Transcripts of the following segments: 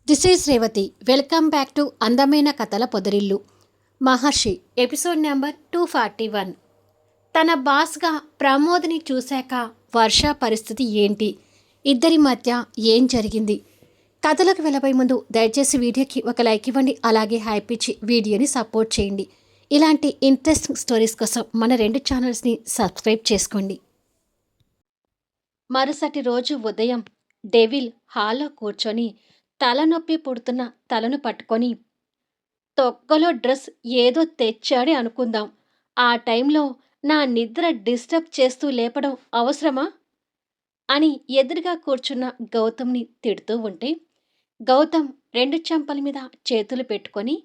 This is Revathi. Welcome back to అందమైన కథల పొదరిల్లు. మహర్షి episode number 241. తన బాస్గా ప్రమోద్ని చూశాక వర్ష పరిస్థితి ఏంటి, ఇద్దరి మధ్య ఏం జరిగింది? కథలకు వెళ్ళబోయే ముందు దయచేసి వీడియోకి ఒక లైక్ ఇవ్వండి, అలాగే హైప్ ఇచ్చి వీడియోని సపోర్ట్ చేయండి. ఇలాంటి ఇంట్రెస్టింగ్ స్టోరీస్ కోసం మన రెండు ఛానల్స్ని సబ్స్క్రైబ్ చేసుకోండి. మరుసటి రోజు ఉదయం డెవిల్ హాల్లో కూర్చొని తలనొప్పి పుడుతున్న తలను పట్టుకొని, తొక్కలో డ్రెస్ ఏదో తెచ్చాడే అనుకుందాం, ఆ టైంలో నా నిద్ర డిస్టర్బ్ చేస్తూ లేపడం అవసరమా అని ఎదురుగా కూర్చున్న గౌతమ్ని తిడుతూ ఉంటే, గౌతమ్ రెండు చెంపల మీద చేతులు పెట్టుకొని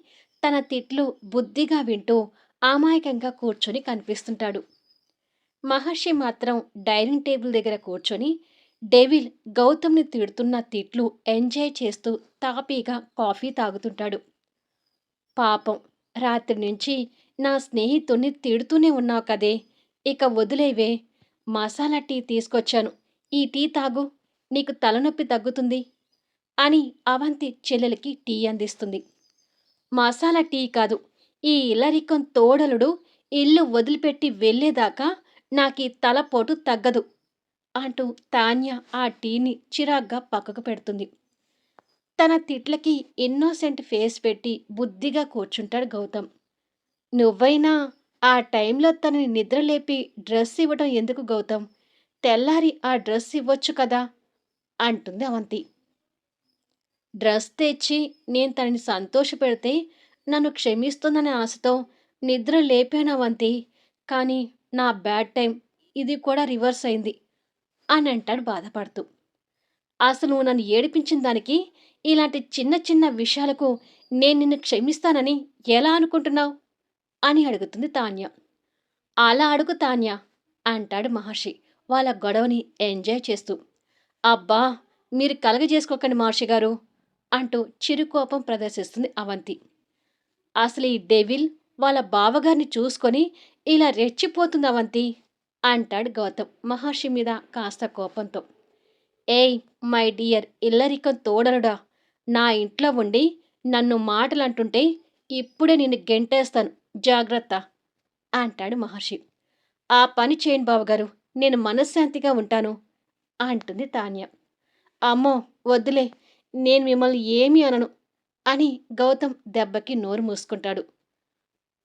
తన తిట్లు బుద్ధిగా వింటూ అమాయకంగా కూర్చొని కనిపిస్తుంటాడు. మహర్షి మాత్రం డైనింగ్ టేబుల్ దగ్గర కూర్చొని డెవిల్ గౌతమ్ని తిడుతున్న తిట్లు ఎంజాయ్ చేస్తూ తాపీగా కాఫీ తాగుతుంటాడు. పాపం, రాత్రి నుంచి నా స్నేహితుణ్ణి తిడుతూనే ఉన్నావు కదే, ఇక వదిలేవే. మసాలా టీ తీసుకొచ్చాను, ఈ టీ తాగు, నీకు తలనొప్పి తగ్గుతుంది అని అవంతి చెల్లెలకి టీ అందిస్తుంది. మసాలా టీ కాదు, ఈ ఇల్లరికం తోడలుడు ఇల్లు వదిలిపెట్టి వెళ్ళేదాకా నాకీ తలపోటు తగ్గదు అంటూ తాన్య ఆ టీని చిరాగ్గా పక్కకు పెడుతుంది. తన తిట్లకి ఇన్నోసెంట్ ఫేస్ పెట్టి బుద్ధిగా కూర్చుంటాడు గౌతమ్. నువ్వైనా ఆ టైంలో తనని నిద్రలేపి డ్రెస్ ఇవ్వడం ఎందుకు గౌతమ్? తెల్లారి ఆ డ్రెస్ ఇవ్వచ్చు కదా అంటుంది అవంతి. డ్రెస్ తెచ్చి నేను తనని సంతోషపెడితే నన్ను క్షమిస్తుందనే ఆశతో నిద్ర లేపాను అవంతి. కానీ నా బ్యాడ్ టైం ఇది కూడా రివర్స్ అయింది అని అంటాడు బాధపడుతూ. అసలు నువ్వు నన్ను ఏడిపించిన దానికి, ఇలాంటి చిన్న చిన్న విషయాలకు నేను నిన్ను క్షమిస్తానని ఎలా అనుకుంటున్నావు అని అడుగుతుంది తాన్య. అలా అడుగు తాన్య అంటాడు మహర్షి వాళ్ళ గొడవని ఎంజాయ్ చేస్తూ. అబ్బా, మీరు కలగజేసుకోకండి మహర్షి గారు అంటూ చిరుకోపం ప్రదర్శిస్తుంది అవంతి. అసలు ఈ డెవిల్ వాళ్ళ బావగారిని చూసుకొని ఇలా రెచ్చిపోతుంది అవంతి అంటాడు గౌతమ్ మహర్షి మీద కాస్త కోపంతో. ఏయ్ మై డియర్ ఇల్లరికం తోడలుడా, నా ఇంట్లో ఉండి నన్ను మాటలంటుంటే ఇప్పుడే నిన్ను గెంటేస్తాను, జాగ్రత్త అంటాడు మహర్షి. ఆ పని చేయండి బావగారు, నేను మనశ్శాంతిగా ఉంటాను అంటుంది తాన్య. అమ్మో వద్దులే, నేను మిమ్మల్ని ఏమీ అనను అని గౌతమ్ దెబ్బకి నోరు మూసుకుంటాడు.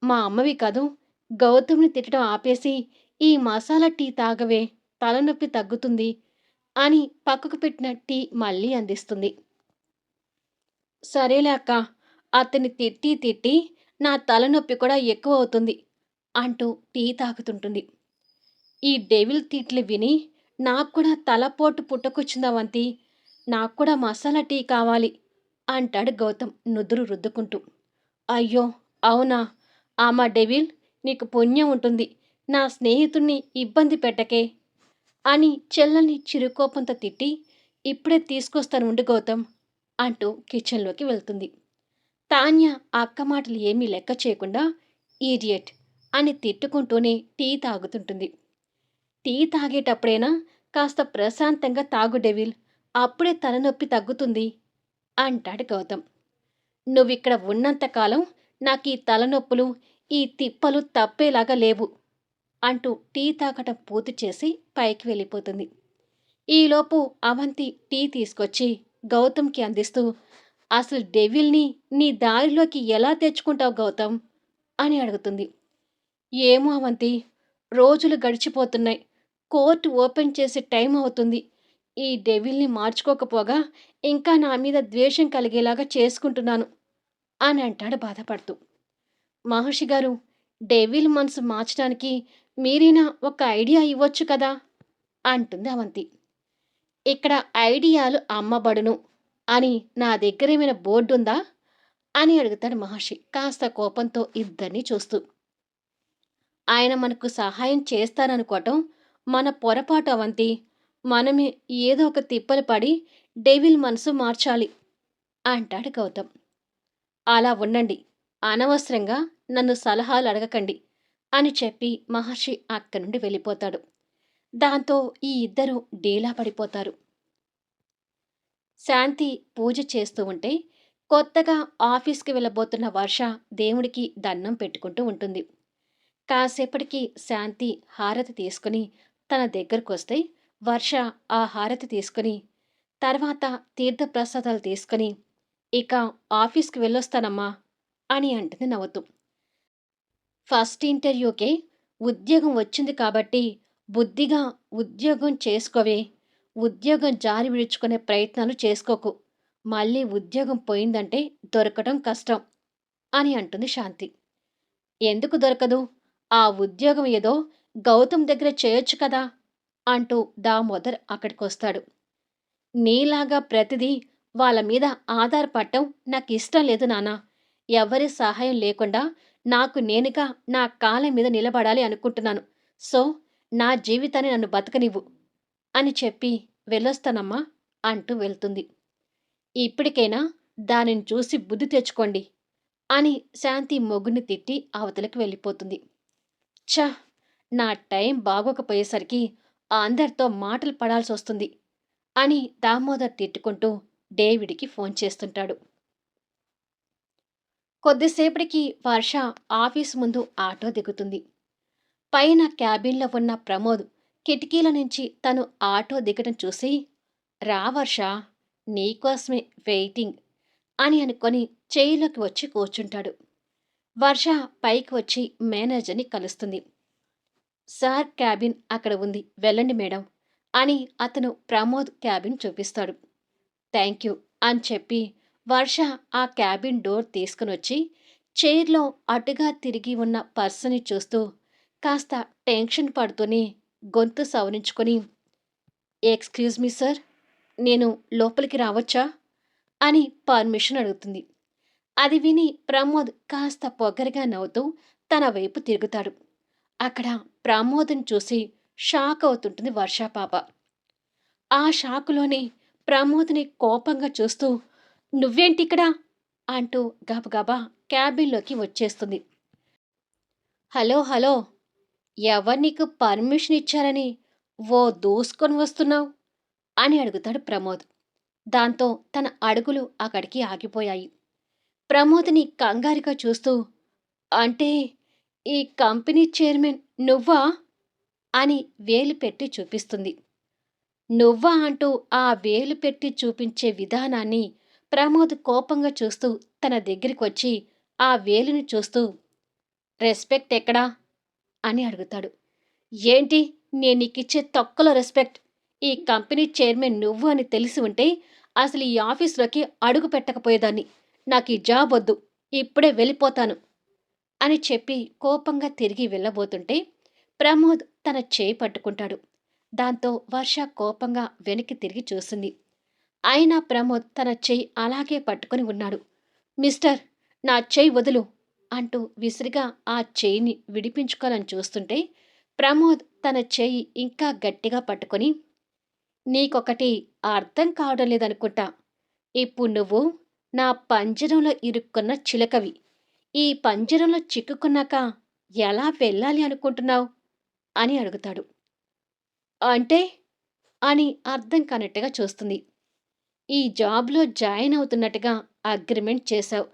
మా అమ్మవి కాదు, గౌతమ్ని తిట్టడం ఆపేసి ఈ మసాలా టీ తాగవే, తలనొప్పి తగ్గుతుంది అని పక్కకు పెట్టిన టీ మళ్ళీ అందిస్తుంది. సరేలే అక్క, అతన్ని తిట్టి తిట్టి నా తలనొప్పి కూడా ఎక్కువ అవుతుంది అంటూ టీ తాగుతుంటుంది. ఈ డెవిల్ తిట్లు విని నాకు కూడా తలపోటు పుట్టుకొచ్చిందవంతి, నాకు కూడా మసాలా టీ కావాలి అంటాడు గౌతమ్ నుదురు రుద్దుకుంటూ. అయ్యో అవునా, ఆమా డెవిల్, నీకు పుణ్యం ఉంటుంది, నా స్నేహితుణ్ణి ఇబ్బంది పెట్టకే అని చెల్లెల్ని చిరుకోపంతో తిట్టి, ఇప్పుడే తీసుకొస్తాను ఉండు గౌతమ్ అంటూ కిచెన్లోకి వెళ్తుంది. తాన్య అక్క మాటలు ఏమీ లెక్క చేయకుండా ఈడియట్ అని తిట్టుకుంటూనే టీ తాగుతుంటుంది. టీ తాగేటప్పుడైనా కాస్త ప్రశాంతంగా తాగు డెవిల్, అప్పుడే తలనొప్పి తగ్గుతుంది అంటాడు గౌతమ్. నువ్విక్కడ ఉన్నంతకాలం నాకు ఈ తలనొప్పులు, ఈ తిప్పలు తప్పేలాగా లేవు అంటూ టీ తాగటం పూర్తి చేసి పైకి వెళ్ళిపోతుంది. ఈలోపు అవంతి టీ తీసుకొచ్చి గౌతమ్కి అందిస్తూ, అసలు డెవిల్ని నీ దారిలోకి ఎలా తెచ్చుకుంటావు గౌతమ్ అని అడుగుతుంది. ఏమో అవంతి, రోజులు గడిచిపోతున్నాయి, కోర్టు ఓపెన్ చేసే టైం అవుతుంది, ఈ డెవిల్ని మార్చుకోకపోగా ఇంకా నా మీద ద్వేషం కలిగేలాగా చేసుకుంటున్నాను అని అంటాడు బాధపడుతూ. మహర్షి గారు, డెవిల్ మనసు మార్చడానికి మీరైనా ఒక ఐడియా ఇవ్వచ్చు కదా అంటుంది అవంతి. ఇక్కడ ఐడియాలు అమ్మబడును అని నా దగ్గరేమైనా బోర్డు ఉందా అని అడుగుతాడు మహర్షి కాస్త కోపంతో ఇద్దరిని చూస్తూ. ఆయన మనకు సహాయం చేస్తారనుకోవటం మన పొరపాటు అవంతి, మనమే ఏదో ఒక తిప్పలు పడి డెవిల్ మనసు మార్చాలి అంటాడు గౌతమ్. అలా ఉండండి, అనవసరంగా నన్ను సలహాలు అడగకండి అని చెప్పి మహర్షి అక్కడి నుండి వెళ్ళిపోతాడు. దాంతో ఈ ఇద్దరు డీలా పడిపోతారు. శాంతి పూజ చేస్తూ ఉంటే కొత్తగా ఆఫీస్‌కి వెళ్ళబోతున్న వర్ష దేవుడికి దండం పెట్టుకుంటూ ఉంటుంది. కాసేపటికి శాంతి హారతి తీసుకుని తన దగ్గరకొస్తే వర్ష ఆ హారతి తీసుకుని తర్వాత తీర్థప్రసాదాలు తీసుకుని ఇక ఆఫీస్‌కి వెళ్ళొస్తానమ్మా అని అంటుంది నవ్వుతూ. ఫస్ట్ ఇంటర్వ్యూకే ఉద్యోగం వచ్చింది కాబట్టి బుద్ధిగా ఉద్యోగం చేసుకోవే. ఉద్యోగం జారి విడుచుకునే ప్రయత్నాలు చేసుకోకు. మళ్ళీ ఉద్యోగం పోయిందంటే దొరకడం కష్టం అని అంటుంది శాంతి. ఎందుకు దొరకదు? ఆ ఉద్యోగం ఏదో గౌతమ్ దగ్గర చేయొచ్చు కదా! అంటూ దామోదర్ అక్కడికొస్తాడు. నీలాగా ప్రతిదీ వాళ్ళ మీద ఆధారపడటం నాకిష్టం లేదు నాన్నా. ఎవరి సహాయం లేకుండా నాకు నేనుగా నా కాళ్ళ మీద నిలబడాలి అనుకుంటున్నాను. సో, నా జీవితాన్ని నన్ను బతకనివ్వు అని చెప్పి వెళ్ళొస్తానమ్మా అంటూ వెళ్తుంది. ఇప్పటికైనా దానిని చూసి బుద్ధి తెచ్చుకోండి అని శాంతి మొగుడిని తిట్టి అవతలకి వెళ్ళిపోతుంది. ఛ! నా టైం బాగోకపోయేసరికి అందరితో మాటలు పడాల్సొస్తుంది అని దామోదర్ తిట్టుకుంటూ డేవిడ్‌కి ఫోన్ చేస్తుంటాడు. కొద్దిసేపటికి వర్ష ఆఫీసు ముందు ఆటో దిగుతుంది. పైన క్యాబిన్‌లో ఉన్న ప్రమోద్ కిటికీల నుంచి తను ఆటో దిగటం చూసి, "రా వర్ష, నీకోసమే వెయిటింగ్" అని అనుకొని చైర్‌లోకి వచ్చి కూర్చుంటాడు. వర్ష పైకి వచ్చి మేనేజర్‌ని కలుస్తుంది. "సార్ క్యాబిన్ అక్కడ ఉంది. వెళ్ళండి మేడం" అని అతను ప్రమోద్ క్యాబిన్ చూపిస్తాడు. థ్యాంక్ యూ అని చెప్పి వర్ష ఆ క్యాబిన్ డోర్ తీసుకునొచ్చి చైర్లో అటుగా తిరిగి ఉన్న పర్సన్ని చూస్తూ కాస్త టెన్షన్ పడుతూనే గొంతు సవరించుకొని, ఎక్స్‌క్యూజ్ మీ సార్, నేను లోపలికి రావచ్చా అని పర్మిషన్ అడుగుతుంది. అది విని ప్రమోద్ కాస్త పొగరుగా నవ్వుతూ తన వైపు తిరుగుతాడు. అక్కడ ప్రమోద్‌ని చూసి షాక్ అవుతుంటుంది వర్ష పాప. ఆ షాకులోనే ప్రమోద్‌ని కోపంగా చూస్తూ, "నువ్వేంటిక్కడ?" అంటూ గబగబా క్యాబిన్‌లోకి వచ్చేస్తుంది. "హలో! హలో! ఎవరు నీకు పర్మిషన్ ఇచ్చారని ఓ దూసుకొని వస్తున్నావు?" అని అడుగుతాడు ప్రమోద్. దాంతో తన అడుగులు అక్కడికి ఆగిపోయాయి. ప్రమోద్‌ని కంగారుగా చూస్తూ, "అంటే ఈ కంపెనీ చైర్మన్ నువ్వా?" అని వేలు పెట్టి చూపిస్తుంది. నువ్వా అంటూ ఆ వేలు పెట్టి చూపించే విధానాన్ని ప్రమోద్ కోపంగా చూస్తూ తన దగ్గరికొచ్చి ఆ వేలుని చూస్తూ, రెస్పెక్ట్ ఎక్కడా అని అడుగుతాడు. ఏంటి నేనీకిచ్చే తొక్కలో రెస్పెక్ట్? ఈ కంపెనీ చైర్మన్ నువ్వు అని తెలిసి ఉంటే అసలు ఈ ఆఫీస్‌లోకి అడుగు పెట్టకపోయేదాన్ని. నాకీ జాబ్ వద్దు. ఇప్పుడే వెళ్ళిపోతాను అని చెప్పి కోపంగా తిరిగి వెళ్ళబోతుంటే ప్రమోద్ తన చేయి పట్టుకుంటాడు. దాంతో వర్ష కోపంగా వెనక్కి తిరిగి చూసింది. అయినా ప్రమోద్ తన చెయ్యి అలాగే పట్టుకొని ఉన్నాడు. మిస్టర్, నా చెయ్యి వదులు అంటూ విసిరిగా ఆ చెయ్యిని విడిపించుకోవాలని చూస్తుంటే ప్రమోద్ తన చెయ్యి ఇంకా గట్టిగా పట్టుకొని, నీకొకటి అర్థం కావడం లేదనుకుంటా. ఇప్పుడు నువ్వు నా పంజరంలో ఇరుక్కున్న చిలకవి. ఈ పంజరంలో చిక్కుకున్నాక ఎలా వెళ్ళాలి అనుకుంటున్నావు అని అడుగుతాడు. అంటే అని అర్థం కానట్టుగా చూస్తుంది. ఈ జాబ్‌లో జాయిన్ అవుతున్నట్టుగా అగ్రిమెంట్ చేశావు.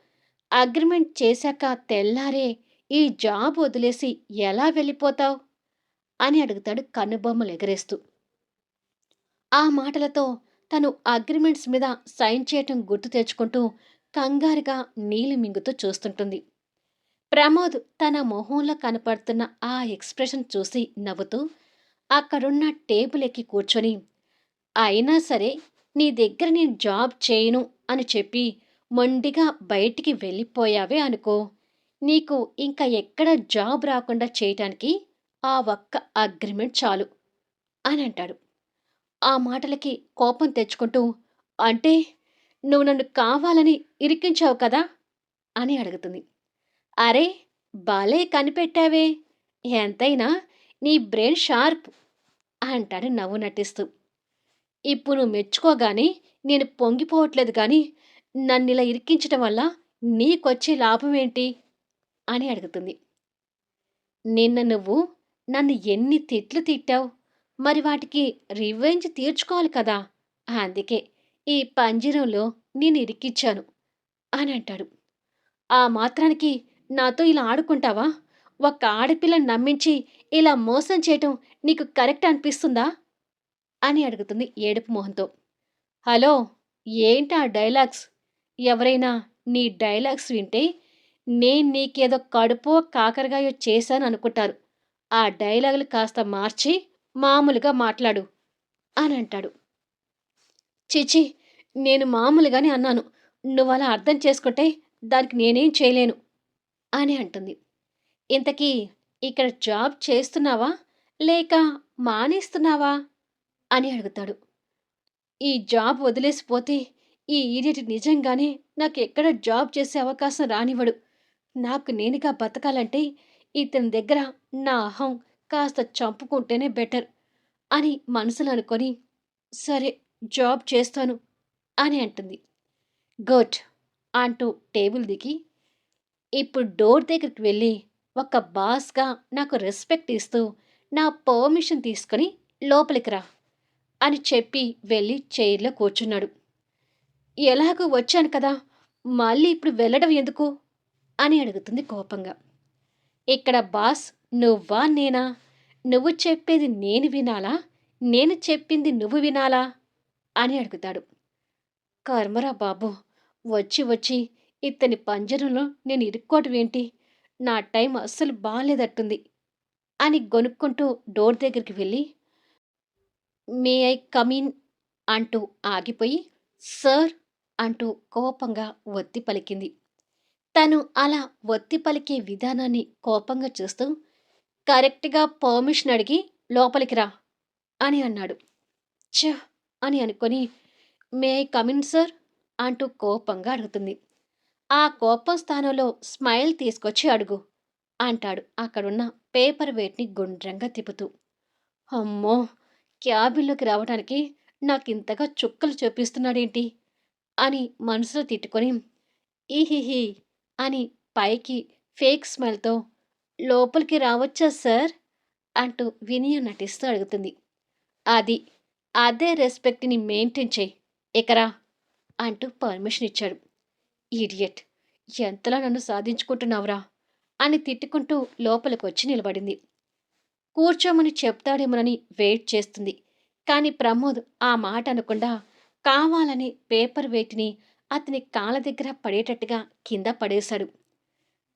అగ్రిమెంట్ చేశాక తెల్లారే ఈ జాబ్ వదిలేసి ఎలా వెళ్ళిపోతావు అని అడుగుతాడు కనుబొమ్మలు ఎగరేస్తూ. ఆ మాటలతో తను అగ్రిమెంట్స్ మీద సైన్ చేయటం గుర్తు తెచ్చుకుంటూ కంగారుగా నీళ్లు మింగుతూ చూస్తుంటుంది. ప్రమోద్ తన మొహంలో కనపడుతున్న ఆ ఎక్స్‌ప్రెషన్ చూసి నవ్వుతూ అక్కడున్న టేబుల్ ఎక్కి కూర్చొని, అయినా సరే నీ దగ్గర నేను జాబ్ చేయను అని చెప్పి మొండిగా బయటికి వెళ్ళిపోయావే అనుకో, నీకు ఇంక ఎక్కడ జాబ్ రాకుండా చేయటానికి ఆ ఒక్క అగ్రిమెంట్ చాలు అని అంటాడు. ఆ మాటలకి కోపం తెచ్చుకుంటూ, అంటే నువ్వు నన్ను కావాలని ఇరికించావు కదా అని అడుగుతుంది. అరే! భలే కనిపెట్టావే! ఎంతైనా నీ బ్రెయిన్ షార్ప్ అంటాడు నవ్వు నటిస్తూ. ఇప్పుడు నువ్వు మెచ్చుకోగానే నేను పొంగిపోవట్లేదు గానీ, నన్నిలా ఇరికించటం వల్ల నీకొచ్చే లాభమేంటి అని అడుగుతుంది. నిన్న నువ్వు నన్ను ఎన్ని తిట్లు తిట్టావు? మరి వాటికి రివెంజ్ తీర్చుకోవాలి కదా! అందుకే ఈ పంజరంలో నేను ఇరికిచ్చాను అని అంటాడు. ఆ మాత్రానికి నాతో ఇలా ఆడుకుంటావా? ఒక ఆడపిల్లని నమ్మించి ఇలా మోసం చేయటం నీకు కరెక్ట్ అనిపిస్తుందా? అని అడుగుతుంది ఏడుపు మొహంతో. హలో! ఏంటా డైలాగ్స్? ఎవరైనా నీ డైలాగ్స్ వింటే నేను నీకేదో కడుపో, కాకరకాయో చేశాననుకుంటారు. ఆ డైలాగులు కాస్త మార్చి మామూలుగా మాట్లాడు అనంటాడు. ఛీ! నేను మామూలుగానే అన్నాను. నువ్వలా అర్థం చేసుకుంటే దానికి నేనేం చేయలేను అని అంటుంది. ఇంతకీ ఇక్కడ జాబ్ చేస్తున్నావా? లేక మానేస్తున్నావా? అని అడుగుతాడు. ఈ జాబ్ వదిలేసిపోతే ఈ ఈడియట్ నిజంగానే నాకెక్కడ జాబ్ చేసే అవకాశం రానివ్వడు. నాకు నేనుగా బతకాలంటే ఇతని దగ్గర నా అహం కాస్త చంపుకుంటేనే బెటర్ అని మనసులో అనుకొని, సరే జాబ్ చేస్తాను అని అంటుంది. గుడ్ అంటూ టేబుల్ దిగి, ఇప్పుడు డోర్ దగ్గరికి వెళ్ళి ఒక బాస్‌గా నాకు రెస్పెక్ట్ ఇస్తూ నా పర్మిషన్ తీసుకొని లోపలికి రా అని చెప్పి వెళ్ళి చైర్‌లో కూర్చున్నాడు. ఎలాగో వచ్చాను కదా! మళ్ళీ ఇప్పుడు వెళ్ళడం ఎందుకు? అని అడుగుతుంది కోపంగా. ఇక్కడ బాస్ నువ్వా నేనా? నువ్వు చెప్పేది నేను వినాలా? నేను చెప్పింది నువ్వు వినాలా? అని అడుగుతాడు. కర్మరా బాబు! వచ్చి వచ్చి ఇతని పంజరంలో నేను ఇరుక్కోవటం ఏంటి? నా టైం అస్సలు బాలేదట్టుంది అని గొనుక్కుంటూ డోర్ దగ్గరికి వెళ్ళి, మే ఐ కమ్ ఇన్ అంటూ ఆగిపోయి, సార్ అంటూ కోపంగా ఒత్తి పలికింది. తను అలా ఒత్తి పలికే విధానాన్ని కోపంగా చూస్తూ, కరెక్ట్‌గా పర్మిషన్ అడిగి లోపలికి రా అని అన్నాడు. ఛ! అని అనుకొని, may I come in sir అంటూ కోపంగా అడుగుతుంది. ఆ కోపం స్థానంలో స్మైల్ తీసుకొచ్చి అడుగు అంటాడు అక్కడున్న పేపర్ వెయిట్‌ని గుండ్రంగా తిప్పుతూ. అమ్మో! క్యాబిన్‌లోకి రావడానికి నాకింతగా చుక్కలు చూపిస్తున్నాడేంటి? అని మనసులో తిట్టుకొని, ఈహిహి అని పైకి ఫేక్ స్మైల్‌తో లోపలికి రావచ్చా సార్? అంటూ వినయం నటిస్తూ అడుగుతుంది. అది. అదే రెస్పెక్ట్‌ని మెయింటైన్ చెయ్యి. ఇక రా అంటూ పర్మిషన్ ఇచ్చాడు. ఇడియట్! ఎంతలా నన్ను సాధించుకుంటున్నావురా! అని తిట్టుకుంటూ లోపలికొచ్చి నిలబడింది. కూర్చోమని చెప్తాడేమోనని వెయిట్ చేస్తుంది. కానీ ప్రమోద్ ఆ మాట అనకుండా కావాలని పేపర్ వెయిట్‌ని అతని కాళ్ళ దగ్గర పడేటట్టుగా కింద పడేశాడు.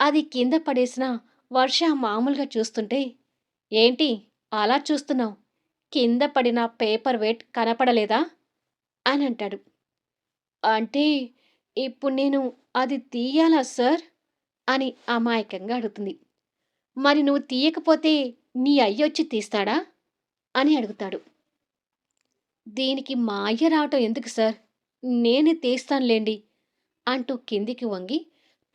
అది కింద పడేసినా వర్ష మామూలుగా చూస్తుంటే, ఏంటి అలా చూస్తున్నావు? కింద పడిన పేపర్ వెయిట్ కనపడలేదా? అని అంటాడు. అంటే ఇప్పుడు నేను అది తీయాలా సార్? అని అమాయకంగా అడుగుతుంది. మరి నువ్వు తీయకపోతే నీ అయ్యొచ్చి తీస్తాడా? అని అడుగుతాడు. దీనికి మా అయ్య రావటం ఎందుకు సార్? నేనే తీస్తానులెండి అంటూ కిందికి వంగి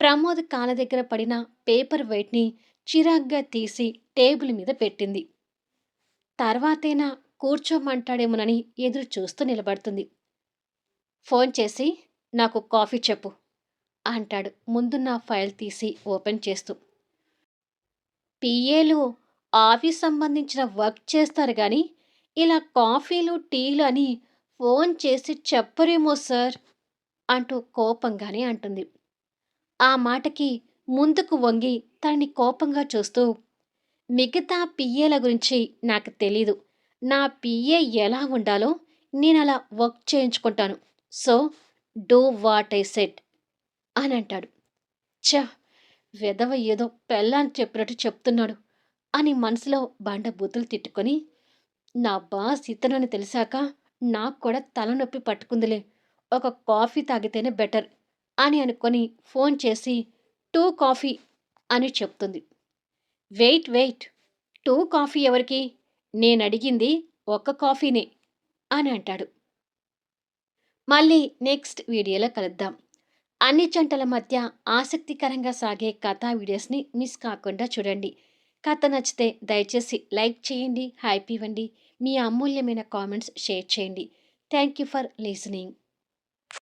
ప్రమోద్ కాళ్ళ దగ్గర పడిన పేపర్ వెయిట్‌ని చిరాగ్గా తీసి టేబుల్ మీద పెట్టింది. తర్వాతైనా కూర్చోమంటాడేమోనని ఎదురు చూస్తూ నిలబడుతుంది. ఫోన్ చేసి నాకు కాఫీ చెప్పు అంటాడు ముందున్న ఫైల్ తీసి ఓపెన్ చేస్తూ. పిఏలు ఆఫీస్ సంబంధించిన వర్క్ చేస్తారు గాని ఇలా కాఫీలు టీలు అని ఫోన్ చేసి చెప్పరేమో సార్ అంటూ కోపంగానే అంటుంది. ఆ మాటకి ముందుకు వంగి తనని కోపంగా చూస్తూ, మిగతా పిఏల గురించి నాకు తెలీదు. నా పిఏ ఎలా ఉండాలో నేనలా వర్క్ చేయించుకుంటాను. So, do what I said అని అంటాడు. ఛ! వెధవ ఏదో పెళ్ళానికి చెప్పినట్టు చెప్తున్నాడు అని మనసులో బండ బూతులు తిట్టుకొని, నా బాస్ ఇతనని తెలిసాక నాకు కూడా తలనొప్పి పట్టుకుందిలే. ఒక కాఫీ తాగితేనే బెటర్ అని అనుకొని ఫోన్ చేసి 2 కాఫీ అని చెప్తుంది. వెయిట్ వెయిట్ 2 కాఫీ ఎవరికి? నేనడిగింది ఒక్క కాఫీనే అని అంటాడు. మళ్ళీ నెక్స్ట్ వీడియోలో కలుద్దాం. అన్ని జంటల మధ్య ఆసక్తికరంగా సాగే కథా వీడియోస్ని మిస్ కాకుండా చూడండి. కథ నచ్చితే దయచేసి లైక్ చేయండి, హైప్ ఇవ్వండి, మీ అమూల్యమైన కామెంట్స్ షేర్ చేయండి. Thank you for listening.